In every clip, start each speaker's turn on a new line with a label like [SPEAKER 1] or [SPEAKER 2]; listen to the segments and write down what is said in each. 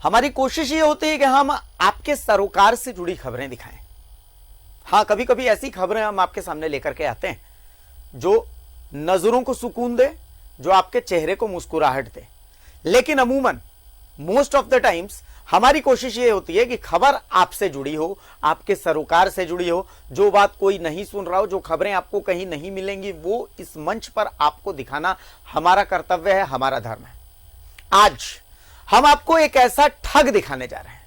[SPEAKER 1] हमारी कोशिश ये होती है कि हम आपके सरोकार से जुड़ी खबरें दिखाएं। हाँ, कभी कभी ऐसी खबरें हम आपके सामने लेकर के आते हैं जो नजरों को सुकून दे, जो आपके चेहरे को मुस्कुराहट दे। लेकिन अमूमन मोस्ट ऑफ द टाइम्स हमारी कोशिश ये होती है कि खबर आपसे जुड़ी हो, आपके सरोकार से जुड़ी हो। जो बात कोई नहीं सुन रहा हो, जो खबरें आपको कहीं नहीं मिलेंगी, वो इस मंच पर आपको दिखाना हमारा कर्तव्य है, हमारा धर्म है। आज हम आपको एक ऐसा ठग दिखाने जा रहे हैं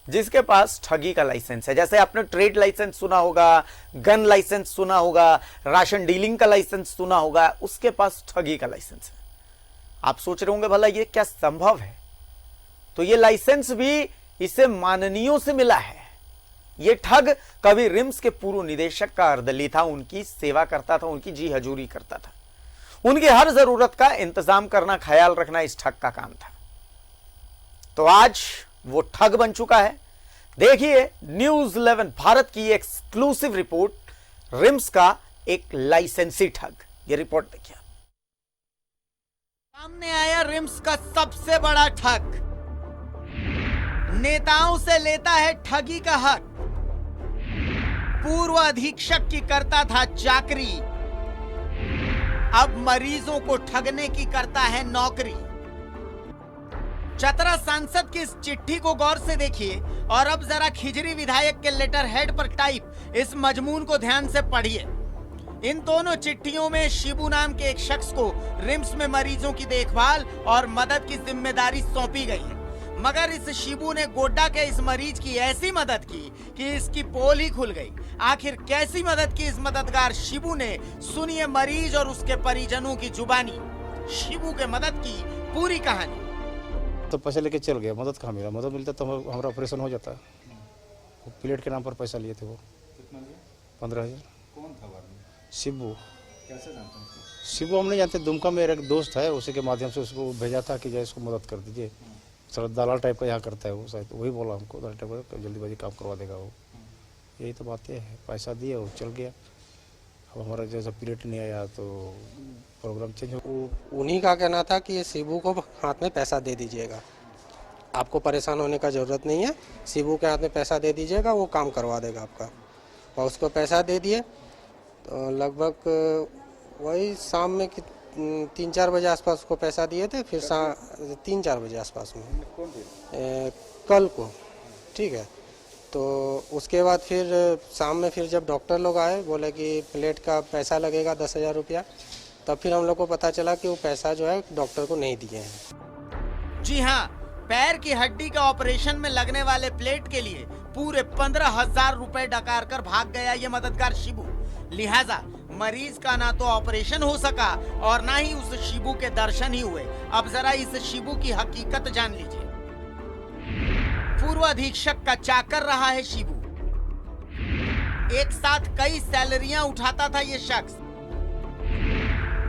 [SPEAKER 1] जिसके पास ठगी का लाइसेंस है। जैसे आपने ट्रेड लाइसेंस सुना होगा, गन लाइसेंस सुना होगा, राशन डीलिंग का लाइसेंस सुना होगा, उसके पास ठगी का लाइसेंस है। आप सोच रहे होंगे भला ये क्या संभव है? तो ये लाइसेंस भी इसे माननीयों से मिला है। ये ठग कभी रिम्स के पूर्व निदेशक का अर्दली था, उनकी सेवा करता था, उनकी जी हजूरी करता था। उनकी हर जरूरत का इंतजाम करना, ख्याल रखना इस ठग का काम था। तो आज वो ठग बन चुका है। देखिए न्यूज़ 11 भारत की एक्सक्लूसिव रिपोर्ट, रिम्स का एक लाइसेंसी ठग। ये रिपोर्ट देखिए। सामने आया रिम्स का सबसे बड़ा ठग। नेताओं से लेता है ठगी का हक। पूर्व अधीक्षक की करता था चाकरी, अब मरीजों को ठगने की करता है नौकरी। चतरा सांसद की इस चिट्ठी को गौर से देखिए और अब जरा खिजरी विधायक के लेटर हेड पर टाइप इस मजमून को ध्यान से पढ़िए। इन दोनों चिट्ठियों में शिबू नाम के एक शख्स को रिम्स में मरीजों की देखभाल और मदद की जिम्मेदारी सौंपी गई है। मगर इस शिबू ने गोड्डा के इस मरीज की ऐसी मदद की कि इसकी पोल ही खुल गई। आखिर कैसी मदद की इस मददगार शिबू ने? सुनिए मरीज और उसके परिजनों की जुबानी, शिबू के मदद की पूरी कहानी।
[SPEAKER 2] तो पैसे लेके चल गया, मदद कहाँ मिला? मदद मिलता तो हमारा ऑपरेशन हो जाता। वो प्लेट के नाम पर पैसा लिए थे। वो 15,000।
[SPEAKER 3] कौन था बाद में?
[SPEAKER 2] शिबू।
[SPEAKER 3] कैसे जानते हैं उसको?
[SPEAKER 2] शिबू हम नहीं जानते, दुमका में एक दोस्त है, उसी के माध्यम से उसको भेजा था कि जाए इसको मदद कर दीजिए। थोड़ा दलाल टाइप का यहाँ करता है वो, शायद वही बोला हमको, दलाल टाइप का जल्दीबाजी काम करवा देगा वो। यही तो बातें है। पैसा दिया, वो चल गया। अब हमारा जैसा प्लेट नहीं आया तो प्रोग्राम चेंज हो।
[SPEAKER 4] उन्हीं का कहना था कि ये शिबू को हाथ में पैसा दे दीजिएगा, आपको परेशान होने का ज़रूरत नहीं है, शिबू के हाथ में पैसा दे दीजिएगा, वो काम करवा देगा आपका। और उसको पैसा दे दिए तो लगभग वही शाम में 3-4 बजे आसपास उसको पैसा दिए थे। फिर 3-4 बजे आसपास में कल को, ठीक है। तो उसके बाद फिर शाम में फिर जब डॉक्टर लोग आए, बोले कि प्लेट का पैसा लगेगा 10,000 रुपया, तब फिर हम लोग को पता चला कि वो पैसा जो है डॉक्टर को नहीं दिए हैं।
[SPEAKER 1] जी हाँ, पैर की हड्डी का ऑपरेशन में लगने वाले प्लेट के लिए पूरे 15,000 रुपए डकार कर भाग गया ये मददगार शिबू। लिहाजा मरीज का ना तो ऑपरेशन हो सका और ना ही उस शिबू के दर्शन ही हुए। अब जरा इस शिबू की हकीकत जान लीजिए। पूर्व अधीक्षक का चाकर रहा है शिबू। एक साथ कई सैलरियां उठाता था ये शख्स।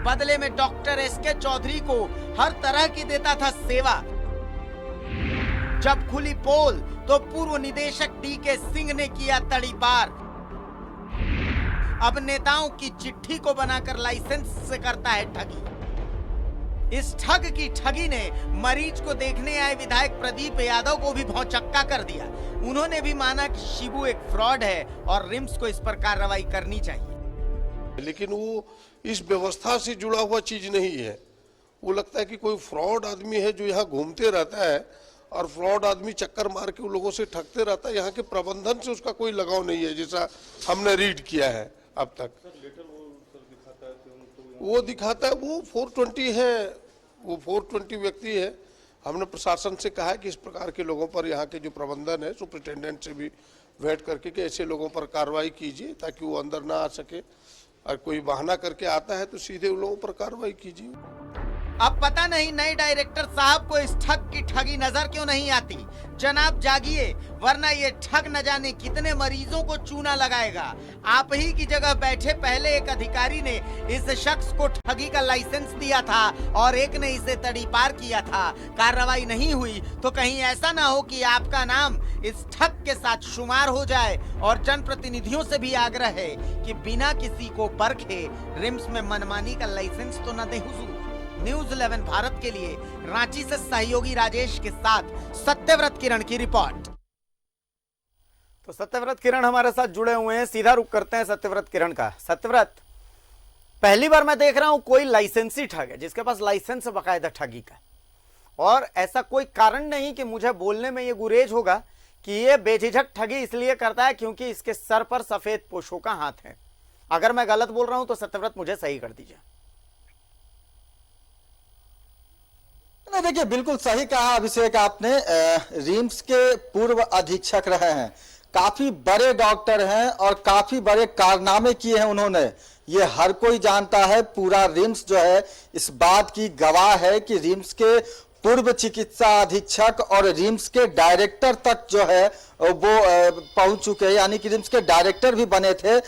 [SPEAKER 1] बदले में डॉक्टर एसके चौधरी को हर तरह की देता था सेवा। जब खुली पोल तो पूर्व निदेशक डीके सिंह ने किया तड़ी पार। अब नेताओं की चिट्ठी को बनाकर लाइसेंस से करता है ठगी। इस ठग की ठगी ने मरीज को देखने आए विधायक प्रदीप यादव को भी भौचक्का कर दिया। उन्होंने भी माना कि शिबू एक फ्रॉड है और रिम्स को इस पर कार्रवाई करनी चाहिए।
[SPEAKER 5] लेकिन वो इस व्यवस्था से जुड़ा हुआ चीज नहीं है। वो लगता है कि कोई फ्रॉड आदमी है जो यहाँ घूमते रहता है और फ्रॉड आदमी चक्कर मार के उन लोगों से ठगते रहता है। यहाँ के प्रबंधन से उसका कोई लगाव नहीं है, जैसा हमने रीड किया है अब तक। वो दिखाता है वो 420 है, वो 420 व्यक्ति है। हमने प्रशासन से कहा है कि इस प्रकार के लोगों पर यहाँ के जो प्रबंधन है, सुपरिटेंडेंट से भी भेंट करके कि ऐसे लोगों पर कार्रवाई कीजिए ताकि वो अंदर ना आ सके, और कोई बहाना करके आता है तो सीधे उन लोगों पर कार्रवाई कीजिए।
[SPEAKER 1] अब पता नहीं नए डायरेक्टर साहब को इस ठग की ठगी नजर क्यों नहीं आती। जनाब जागिए, वरना ये ठग न जाने कितने मरीजों को चूना लगाएगा। आप ही की जगह बैठे पहले एक अधिकारी ने इस शख्स को ठगी का लाइसेंस दिया था और एक ने इसे तड़ी पार किया था। कार्रवाई नहीं हुई तो कहीं ऐसा ना हो कि आपका नाम इस ठग के साथ शुमार हो जाए। और जनप्रतिनिधियों से भी आग्रह है कि बिना किसी को परखे रिम्स में मनमानी का लाइसेंस तो न दे हुजूर। न्यूज 11 भारत के लिए रांची से सहयोगी राजेश के साथ सत्यव्रत किरण की रिपोर्ट। तो सत्यव्रत किरण हमारे साथ जुड़े हुए हैं, सीधा रुख करते हैं सत्यव्रत किरण का। सत्यव्रत, पहली बार मैं देख रहा हूं कोई लाइसेंसी ठग है जिसके पास लाइसेंस बाकायदा ठगी का, और ऐसा कोई कारण नहीं कि मुझे बोलने में ये गुरेज होगा कि ये बेझिझक ठगी इसलिए करता है क्योंकि इसके सर पर सफेद पोशों का हाथ है। अगर मैं गलत बोल रहा हूं तो सत्यव्रत मुझे सही कर दीजिए।
[SPEAKER 6] नहीं, देखिए बिल्कुल सही कहा अभिषेक आपने। रिम्स के पूर्व अधीक्षक रहे हैं, काफी बड़े डॉक्टर हैं और काफी बड़े कारनामे किए हैं उन्होंने, ये हर कोई जानता है। पूरा रिम्स जो है इस बात की गवाह है कि रिम्स के पूर्व चिकित्सा अधीक्षक और रिम्स के डायरेक्टर तक जो है वो पहुंच चुके हैं, यानी कि रिम्स के डायरेक्टर भी बने थे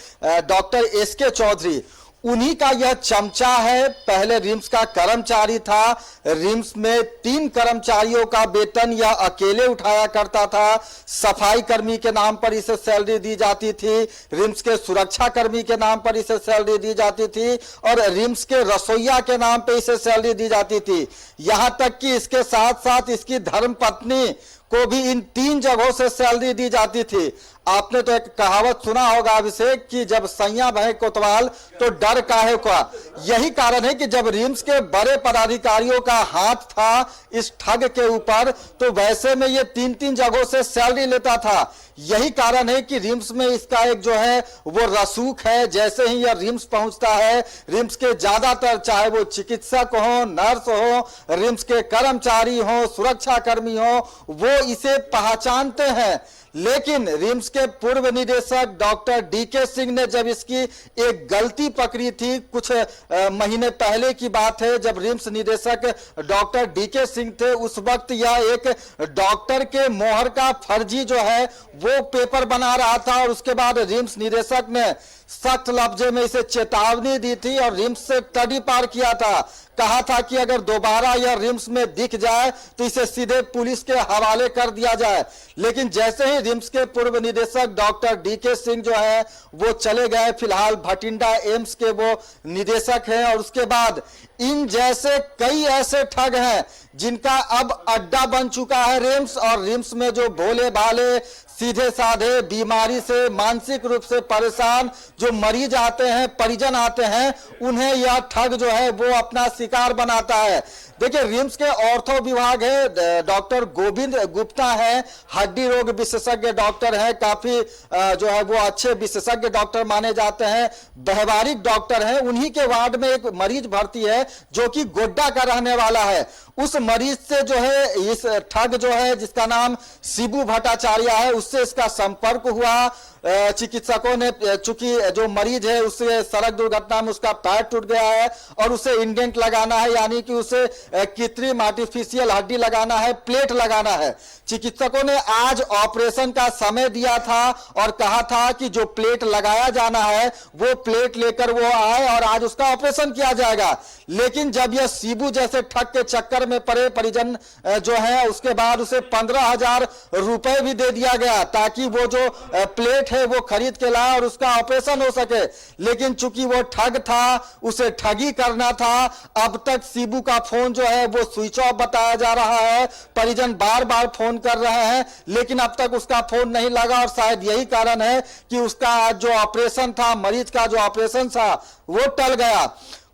[SPEAKER 6] डॉक्टर एसके चौधरी, उन्हीं का यह चमचा है। पहले रिम्स का कर्मचारी था, रिम्स में 3 कर्मचारियों का वेतन यह अकेले उठाया करता था। सफाई कर्मी के नाम पर इसे सैलरी दी जाती थी, रिम्स के सुरक्षा कर्मी के नाम पर इसे सैलरी दी जाती थी, और रिम्स के रसोइया के नाम पर इसे सैलरी दी जाती थी। यहां तक कि इसके साथ साथ इसकी धर्मपत्नी को भी इन 3 जगहों से सैलरी दी जाती थी। आपने तो एक कहावत सुना होगा अभिषेक कि जब सैया बहे कोतवाल तो डर काहे का। यही कारण है कि जब रिम्स के बड़े पदाधिकारियों का हाथ था इस ठग के ऊपर, तो वैसे में ये 3-3 जगहों से सैलरी लेता था। यही कारण है कि रिम्स में इसका एक जो है वो रसूख है। जैसे ही यह रिम्स पहुंचता है, रिम्स के ज्यादातर चाहे वो चिकित्सक हो, नर्स हो, रिम्स के कर्मचारी हो, सुरक्षा कर्मी हो, वो इसे पहचानते हैं। लेकिन रिम्स के पूर्व निदेशक डॉक्टर डीके सिंह ने जब इसकी एक गलती पकड़ी थी, कुछ महीने पहले की बात है, जब रिम्स निदेशक डॉक्टर डीके सिंह थे, उस वक्त यह एक डॉक्टर के मोहर का फर्जी जो है वो पेपर बना रहा था, और उसके बाद रिम्स निदेशक ने सख्त लफ्जे में इसे चेतावनी दी थी और रिम्स से तड़ी पार किया था। कहा था कि अगर दोबारा यह रिम्स में दिख जाए तो इसे सीधे पुलिस के हवाले कर दिया जाए। लेकिन जैसे ही रिम्स के पूर्व निदेशक डॉक्टर डीके सिंह जो है वो चले गए, फिलहाल भटिंडा एम्स के वो निदेशक हैं, और उसके बाद इन जैसे कई ऐसे ठग हैं जिनका अब अड्डा बन चुका है रिम्स। और रिम्स में जो भोले भाले सीधे साधे बीमारी से मानसिक रूप से परेशान जो मरीज आते हैं, परिजन आते हैं, उन्हें यह ठग जो है वो अपना शिकार बनाता है। देखिए रिम्स के ऑर्थो विभाग है, डॉक्टर गोविंद गुप्ता है, हड्डी रोग विशेषज्ञ डॉक्टर है, काफी जो है वो अच्छे विशेषज्ञ डॉक्टर माने जाते हैं, व्यवहारिक डॉक्टर हैं। उन्हीं के वार्ड में एक मरीज भर्ती है जो कि गोड्डा का रहने वाला है। उस मरीज से जो है इस ठग जो है जिसका नाम शिबू भट्टाचार्य है, उससे इसका संपर्क हुआ। चिकित्सकों ने, चूंकि जो मरीज है उससे सड़क दुर्घटना में उसका पैर टूट गया है और उसे इंडेंट लगाना है, यानी कि उसे कृत्रिम आर्टिफिशियल हड्डी लगाना है, प्लेट लगाना है। चिकित्सकों ने आज ऑपरेशन का समय दिया था और कहा था कि जो प्लेट लगाया जाना है वो प्लेट लेकर वो आए और आज उसका ऑपरेशन किया जाएगा। लेकिन जब यह शिबू जैसे ठग के चक्कर में पड़े परिजन जो है, उसके बाद उसे 15,000 रुपए भी दे दिया गया ताकि वो जो प्लेट है वो खरीद के लाए और उसका ऑपरेशन हो सके। लेकिन चूंकि वो ठग था, उसे ठगी करना था। अब तक शिबू का फोन जो है वो स्विच ऑफ बताया जा रहा है, परिजन बार बार फोन कर रहे हैं, लेकिन अब तक उसका फोन नहीं लगा। और शायद यही कारण है कि उसका जो ऑपरेशन था, मरीज का जो ऑपरेशन था, वो टल गया।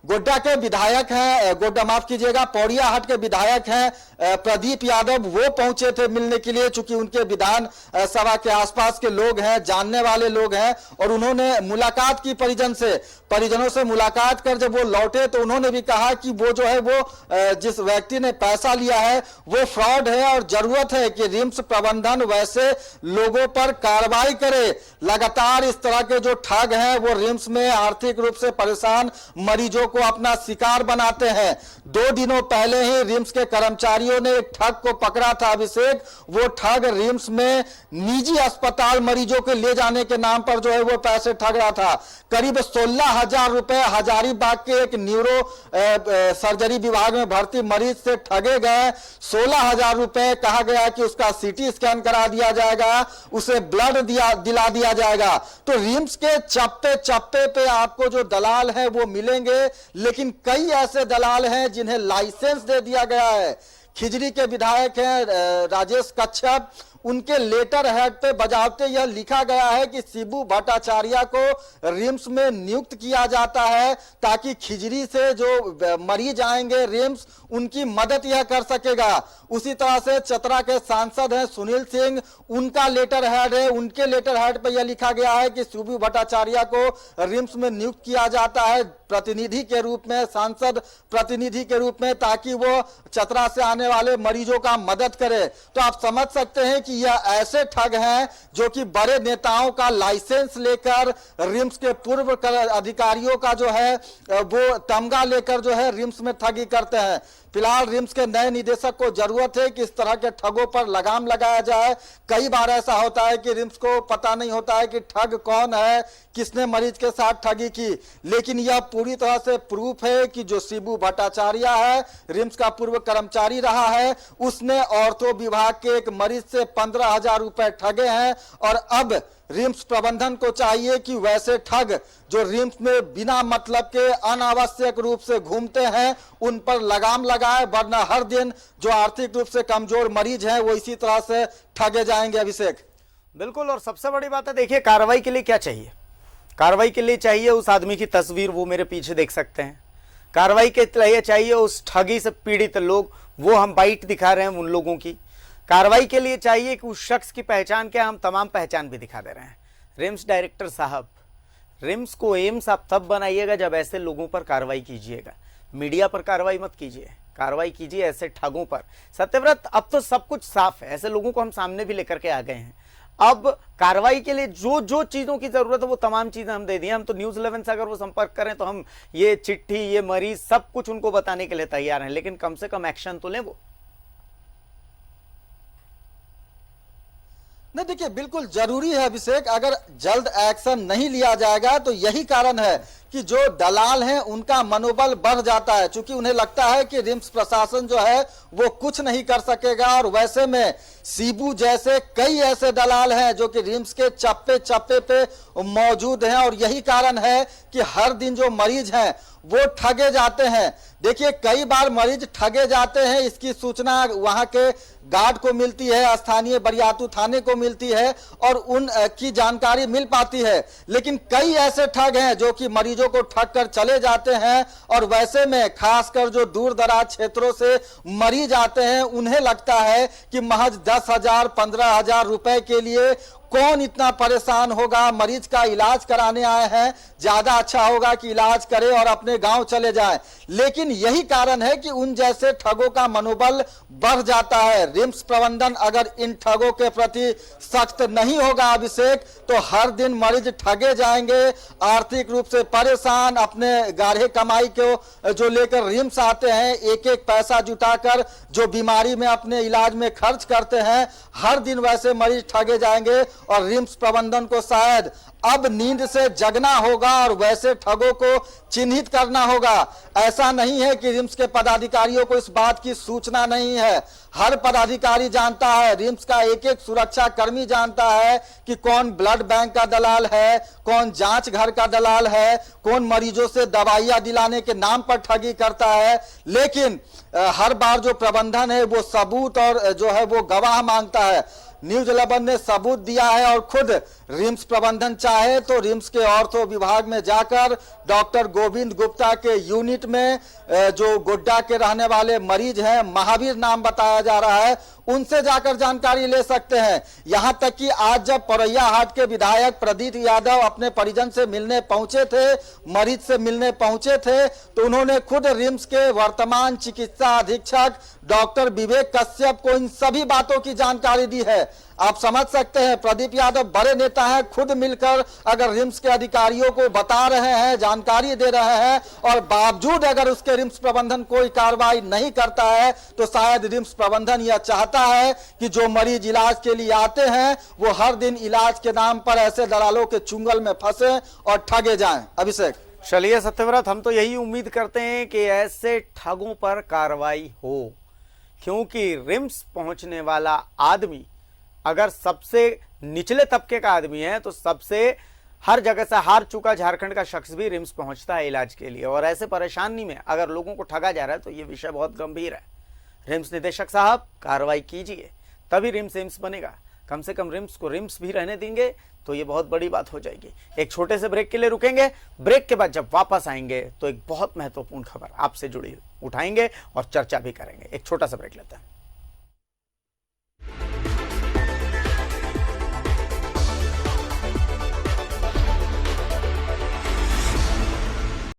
[SPEAKER 6] गोड्डा के विधायक हैं, गोड्डा माफ कीजिएगा, पौड़ियाहाट के विधायक हैं प्रदीप यादव, वो पहुंचे थे मिलने के लिए, चूंकि उनके विधान सभा के आसपास के लोग हैं, जानने वाले लोग हैं, और उन्होंने मुलाकात की परिजनों से मुलाकात कर जब वो लौटे तो उन्होंने भी कहा कि वो जो है वो जिस व्यक्ति ने पैसा लिया है वो फ्रॉड है और जरूरत है कि रिम्स प्रबंधन वैसे लोगों पर कार्रवाई करे। लगातार इस तरह के जो ठग हैं वो रिम्स में आर्थिक रूप से परेशान मरीजों को अपना शिकार बनाते हैं। 2 दिनों पहले ही रिम्स के कर्मचारियों ने एक ठग को पकड़ा था अभिषेक। वो ठग रिम्स में निजी अस्पताल मरीजों के ले जाने के नाम पर जो है वो पैसे ठग रहा था। करीब 16,000 रुपए हजारीबाग के एक न्यूरो सर्जरी विभाग में भर्ती मरीज से ठगे गए। 16,000 रुपए कहा गया कि उसका सीटी स्कैन करा दिया जाएगा, उसे ब्लड दिला दिया जाएगा। तो रिम्स के चप्पे चप्पे पे आपको जो दलाल है वो मिलेंगे। लेकिन कई ऐसे दलाल हैं जिन्हें लाइसेंस दे दिया गया है। खिजरी के विधायक हैं राजेश कच्छप, उनके लेटर हेड पे बजावते यह लिखा गया है कि शिबू भट्टाचार्य को रिम्स में नियुक्त किया जाता है ताकि खिजरी से जो मरीज आएंगे रिम्स उनकी मदद यह कर सकेगा। उसी तरह से चतरा के सांसद हैं सुनील सिंह, उनका लेटर हेड है, उनके लेटर हेड पे यह लिखा गया है कि शिबू भट्टाचार्य को रिम्स में नियुक्त किया जाता है प्रतिनिधि के रूप में, सांसद प्रतिनिधि के रूप में, ताकि वो चतरा से आने वाले मरीजों का मदद करे। तो आप समझ सकते हैं कि यह ऐसे ठग हैं जो कि बड़े नेताओं का लाइसेंस लेकर रिम्स के पूर्व अधिकारियों का जो है वो तमगा लेकर जो है रिम्स में ठगी करते हैं। फिलहाल रिम्स के नए निदेशक को जरूरत है कि इस तरह के ठगों पर लगाम लगाया जाए। कई बार ऐसा होता है कि रिम्स को पता नहीं होता है कि ठग कौन है, किसने मरीज के साथ ठगी की, लेकिन यह पूरी तरह से प्रूफ है कि जो शिबू भट्टाचार्य है, रिम्स का पूर्व कर्मचारी रहा है, उसने ऑर्थो विभाग के एक मरीज से 15,000 रुपए ठगे हैं। और अब रिम्स प्रबंधन को चाहिए कि वैसे ठग जो रिम्स में बिना मतलब के अनावश्यक रूप से घूमते हैं उन पर लगाम लगाए, वरना हर दिन जो आर्थिक रूप से कमजोर मरीज हैं वो इसी तरह से ठगे जाएंगे। अभिषेक,
[SPEAKER 1] बिल्कुल। और सबसे बड़ी बात है, देखिए कार्रवाई के लिए क्या चाहिए, कार्रवाई के लिए चाहिए उस आदमी की तस्वीर, वो मेरे पीछे देख सकते हैं। कार्रवाई के लिए चाहिए उस ठगी से पीड़ित लोग, वो हम बाइट दिखा रहे हैं उन लोगों की। कार्रवाई के लिए चाहिए कि उस शख्स की पहचान क्या, हम तमाम पहचान भी दिखा दे रहे हैं। रिम्स डायरेक्टर साहब, रिम्स को एम्स आप तब बनाइएगा जब ऐसे लोगों पर कार्रवाई कीजिएगा। मीडिया पर कार्रवाई मत कीजिए, कार्रवाई कीजिए ऐसे ठगों पर। सत्यव्रत, अब तो सब कुछ साफ है, ऐसे लोगों को हम सामने भी लेकर के आ गए हैं। अब कार्रवाई के लिए जो जो चीजों की जरूरत है वो तमाम चीजें हम दे दिए। हम तो न्यूज़ 11 से अगर वो संपर्क करें तो हम ये चिट्ठी, ये मरीज, सब कुछ उनको बताने के लिए तैयार हैं, लेकिन कम से कम एक्शन तो लें वो।
[SPEAKER 6] नहीं, देखिए बिल्कुल जरूरी है अभिषेक, अगर जल्द एक्शन नहीं लिया जाएगा तो यही कारण है कि जो दलाल हैं उनका मनोबल बढ़ जाता है, क्योंकि उन्हें लगता है कि रिम्स प्रशासन जो है वो कुछ नहीं कर सकेगा। और वैसे में शिबू जैसे कई ऐसे दलाल हैं जो कि रिम्स के चप्पे चप्पे पे मौजूद हैं, और यही कारण है कि हर दिन जो मरीज हैं वो ठगे जाते हैं। देखिए कई बार मरीज ठगे जाते हैं, इसकी सूचना वहां के गार्ड को मिलती है, स्थानीय बरियातू थाने को मिलती है और उन की जानकारी मिल पाती है, लेकिन कई ऐसे ठग हैं जो कि मरीजों को ठग कर चले जाते हैं। और वैसे में खासकर जो दूर दराज क्षेत्रों से मरीज आते हैं उन्हें लगता है कि महज 10,000 15,000 रुपए के लिए कौन इतना परेशान होगा, मरीज का इलाज कराने आए हैं, ज्यादा अच्छा होगा कि इलाज करें और अपने गांव चले जाएं। लेकिन यही कारण है कि उन जैसे ठगों का मनोबल बढ़ जाता है। रिम्स प्रबंधन अगर इन ठगों के प्रति सख्त नहीं होगा अभिषेक, तो हर दिन मरीज ठगे जाएंगे, आर्थिक रूप से परेशान, अपने गाढ़े कमाई को जो लेकर रिम्स आते हैं, एक एक पैसा जुटाकर जो बीमारी में अपने इलाज में खर्च करते हैं, हर दिन वैसे मरीज ठगे जाएंगे। और रिम्स प्रबंधन को शायद अब नींद से जगना होगा और वैसे ठगों को चिन्हित करना होगा। ऐसा नहीं है कि रिम्स के पदाधिकारियों को इस बात की सूचना नहीं है, हर पदाधिकारी जानता है, रिम्स का एक एक सुरक्षा कर्मी जानता है कि कौन ब्लड बैंक का दलाल है, कौन जांच घर का दलाल है, कौन मरीजों से दवाइयां दिलाने के नाम पर ठगी करता है। लेकिन हर बार जो प्रबंधन है वो सबूत और जो है वो गवाह मांगता है। न्यूज़ 11 ने सबूत दिया है और खुद रिम्स प्रबंधन चाहे तो रिम्स के ऑर्थो विभाग में जाकर डॉक्टर गोविंद गुप्ता के यूनिट में जो गोड्डा के रहने वाले मरीज हैं, महावीर नाम बताया जा रहा है, उनसे जाकर जानकारी ले सकते हैं। यहां तक कि आज जब पौरैया हाट के विधायक प्रदीप यादव अपने परिजन से मिलने पहुंचे थे, मरीज से मिलने पहुंचे थे, तो उन्होंने खुद रिम्स के वर्तमान चिकित्सा अधीक्षक डॉक्टर विवेक कश्यप को इन सभी बातों की जानकारी दी है। आप समझ सकते हैं प्रदीप यादव बड़े नेता हैं, खुद मिलकर अगर रिम्स के अधिकारियों को बता रहे हैं, जानकारी दे रहे हैं, और बावजूद अगर उसके रिम्स प्रबंधन कोई कार्रवाई नहीं करता है तो शायद रिम्स प्रबंधन यह चाहता है कि जो मरीज इलाज के लिए आते हैं वो हर दिन इलाज के नाम पर ऐसे दलालों के चुंगल में फंसे और ठगे जाएं। अभिषेक,
[SPEAKER 1] चलिए सत्यव्रत, हम तो यही उम्मीद करते हैं कि ऐसे ठगों पर कार्रवाई हो, क्योंकि रिम्स पहुंचने वाला आदमी अगर सबसे निचले तबके का आदमी है तो सबसे हर जगह से हार चुका झारखंड का शख्स भी रिम्स पहुंचता है इलाज के लिए, और ऐसे परेशानी में अगर लोगों को ठगा जा रहा है तो ये विषय बहुत गंभीर है। रिम्स निदेशक साहब कार्रवाई कीजिए, तभी रिम्स एम्स बनेगा। कम से कम रिम्स को रिम्स भी रहने देंगे तो ये बहुत बड़ी बात हो जाएगी। एक छोटे से ब्रेक के लिए रुकेंगे, ब्रेक के बाद जब वापस आएंगे तो एक बहुत महत्वपूर्ण खबर आपसे जुड़ी उठाएंगे और चर्चा भी करेंगे। एक छोटा सा ब्रेक लेते हैं।